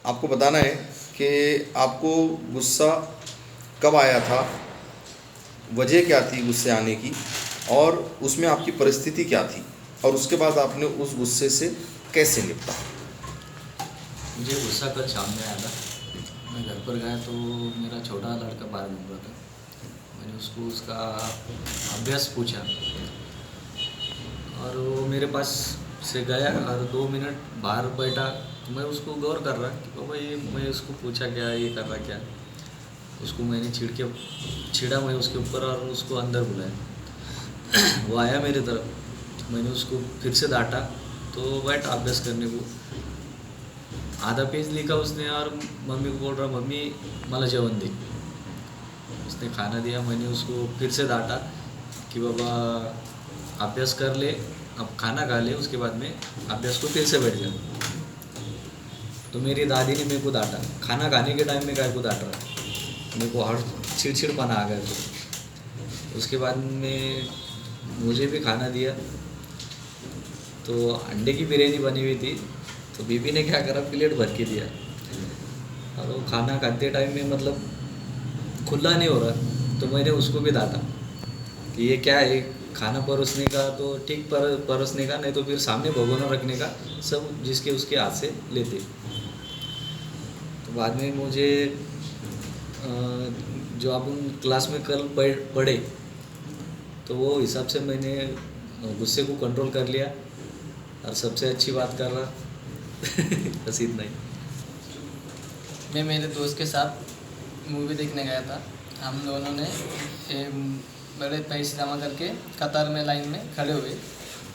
आपको बताना है कि आपको गुस्सा कब आया था, वजह क्या थी गुस्से आने की, और उसमें आपकी परिस्थिति क्या थी, और उसके बाद आपने उस गुस्से से कैसे निपटा। मुझे गुस्सा कल शाम में आया था। मैं घर पर गया तो मेरा छोटा लड़का बाहर घूम रहा था। मैंने उसको उसका अभ्यास पूछा और वो मेरे पास से गया और 2 मिनट बाहर बैठा। तो मैं उसको गौर कर रहा कि बाबा ये, मैं उसको पूछा क्या, ये कर रहा क्या। उसको मैंने छिड़ा मैं उसके ऊपर और उसको अंदर बुलाया। वो आया मेरी तरफ, मैंने उसको फिर से डांटा तो बैठ अभ्यास करने को। आधा पेज लिखा उसने और मम्मी को बोल रहा, मम्मी मला जेवण दे। उसने खाना दिया, मैंने उसको फिर से डांटा कि बाबा अभ्यास कर ले, अब खाना खा ले, उसके बाद में अभ्यास को फिर से बैठ जा। तो मेरी दादी ने मेरे को डांटा, खाना खाने के टाइम में काय को डांट रहा। मेरे को हर चिड़चिड़पना आ गया। तो उसके बाद में मुझे भी खाना दिया। तो अंडे की बिरयानी बनी हुई थी, तो बीबी ने क्या करा, प्लेट भर के दिया। और वो खाना खाते टाइम में मतलब खुला नहीं हो रहा, तो मैंने उसको भी डांटा कि ये क्या है, खाना परोसने का तो ठीक परोसने का, नहीं तो फिर सामने भगोना रखने का, सब जिसके उसके हाथ से लेते। तो बाद में मुझे जो अपन क्लास में कल पढ़े, तो वो हिसाब से मैंने गुस्से को कंट्रोल कर लिया। और सबसे अच्छी बात कर रहा बस इतना ही। मैं मेरे दोस्त के साथ मूवी देखने गया था। हम दोनों ने बड़े पैसे जमा करके कतार में लाइन में खड़े हुए।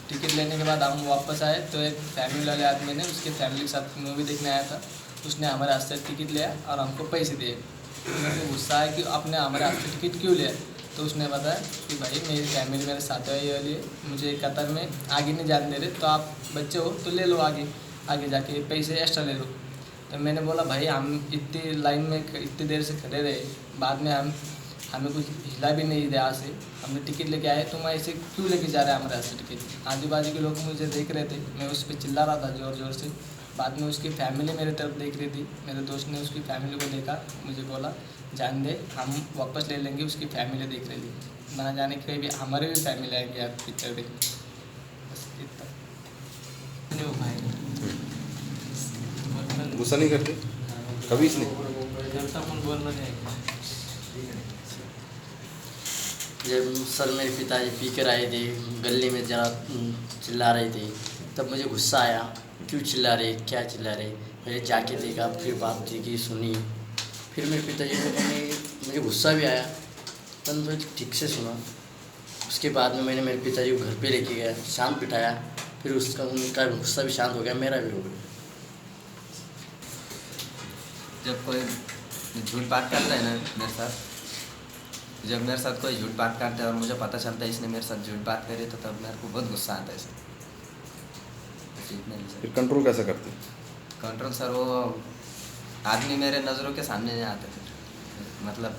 टिकट लेने के बाद हम वापस आए तो एक फैमिली वाले आदमी ने उसके फैमिली के साथ मूवी देखने आया था। उसने हमारे हाथ से टिकट लिया और हमको पैसे दिए। मेरे को गुस्सा है कि आपने हमारे हाथ से टिकट क्यों लिया। तो उसने बताया कि भाई मेरी फैमिली मेरे साथ आई वाली है, मुझे कतार में आगे नहीं जाने दे रहे, तो आप बच्चे हो तो ले लो आगे, आगे जाके पैसे एक्स्ट्रा ले लो। तो मैंने बोला भाई हम इतनी लाइन में इतनी देर से खड़े रहे, बाद में हमें कुछ हिला भी नहीं दिया से, हमने टिकट लेके आए, तुम ऐसे क्यों लेके जा रहे हैं हमारे हाथ से टिकट। आजू बाजू के लोग मुझे देख रहे थे, मैं उस पर चिल्ला रहा था ज़ोर ज़ोर से। बाद में उसकी फैमिली मेरे तरफ देख रही थी। मेरे दोस्त ने उसकी फैमिली को देखा, मुझे बोला जान दे हम वापस ले लेंगे। उसकी फैमिली देख रही थी, ना जाने कहीं भी हमारे भी फैमिली आएगी यार पिक्चर देखने। बस इतना नहीं हो पाएगा। गुस्सा नहीं करते कभी इसलिए? करता मन बोलना नहीं। जब सर मेरे पिताजी पी कर आए थे, गली में ज़रा चिल्ला रहे थे, तब मुझे गुस्सा आया, क्यों चिल्ला रहे, क्या चिल्ला रहे। मैंने जाके देखा, फिर बात की सुनी, फिर मेरे पिताजी को मुझे गुस्सा भी आया, पर तो ठीक से सुना। उसके बाद में मैंने मेरे पिताजी को घर पे लेके गया, शांत बिठाया, फिर उनका गुस्सा भी शांत हो गया, मेरा भी हो गया। जब कोई झूठ बात करता है ना मेरे साथ, जब मेरे साथ कोई झूठ बात करता है और मुझे पता चलता है इसने मेरे साथ झूठ बात करी, तो तब मेरे को बहुत गुस्सा आता है सर। फिर कंट्रोल कैसे करते? कंट्रोल सर, वो आदमी मेरे नज़रों के सामने नहीं आते फिर, मतलब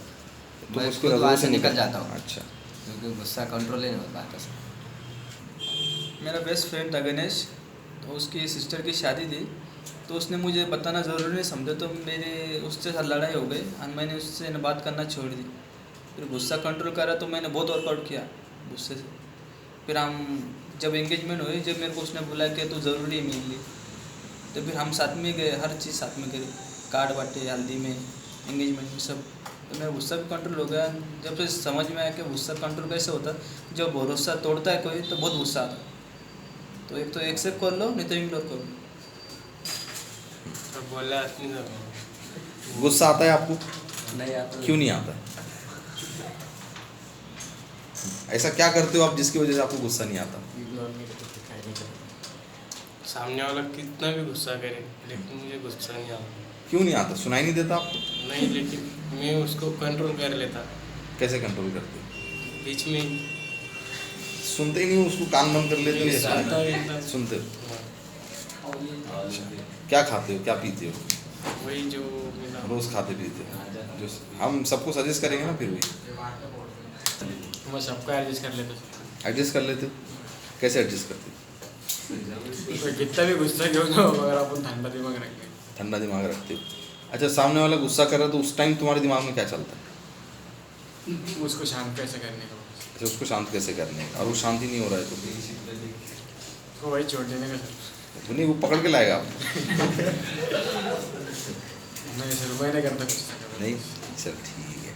तो मैं उसकी खुद नज़रों वहाँ से से निकल जाता हूँ। अच्छा। क्योंकि गुस्सा कंट्रोल ही नहीं हो पाता सर। मेरा बेस्ट फ्रेंड था गणेश, तो उसकी सिस्टर की शादी थी, तो उसने मुझे बताना ज़रूरी नहीं समझा, तो मेरे उसके साथ लड़ाई हो गई और मैंने उससे बात करना छोड़ दी। फिर गुस्सा कंट्रोल करा तो मैंने बहुत वर्कआउट किया गुस्से से। फिर हम जब एंगेजमेंट हुई, जब मेरे को उसने बुलाया कि तो ज़रूरी है मेरे लिए, तो फिर हम साथ में गए, हर चीज़ साथ में करी, कार्ड बांटे, हल्दी में, एंगेजमेंट में, सब। तो मेरा गुस्सा भी कंट्रोल हो गया। जब से समझ में आया कि गुस्सा कंट्रोल कैसे होता, जब भरोसा तोड़ता है कोई तो बहुत गुस्सा आता है। तो एक तो एक्सेप्ट कर लो, नहीं तो इग्नोर करो। बोला गुस्सा आता है आपको? नहीं आता। क्यों नहीं आता? ऐसा क्या करते हो आप जिसकी वजह से आपको गुस्सा नहीं आता? इग्नोर नहीं करते, क्या नहीं करते। सामने वाला कितना भी गुस्सा करे, लेकिन मुझे गुस्सा नहीं आता। क्यों नहीं आता? सुनाई नहीं देता आपको? नहीं, लेकिन मैं उसको कंट्रोल कर लेता। कैसे कंट्रोल करते हो? बीच में सुनते ही नहीं हो उसको, कान बंद कर लेते हो या सुनता रहता। सुनते हो? क्या खाते हो, क्या पीते हो? वही जो मिला रोज़ खाते पीते हो? जो हम सबको सजेस्ट करेंगे ना, फिर भी मैं सबको एडजस्ट कर लेता। एडजस्ट कर लेते हो? कैसे एडजस्ट करते हो? कितना भी गुस्सा क्यों ना हो, अगर अपन ठंडा दिमाग रखें। ठंडा दिमाग रखते हो। अच्छा, सामने वाला गुस्सा कर रहा है तो उस टाइम तुम्हारे दिमाग में क्या चलता है? उसको शांत कैसे करने का, अच्छा, उसको शांत कैसे करने का, और वो शांति नहीं हो रहा है तो उसको वही छोड़ देने का सर। नहीं, वो पकड़ के लाएगा आपको। नहीं सर, मैं नहीं करता कुछ। नहीं, चल ठीक है।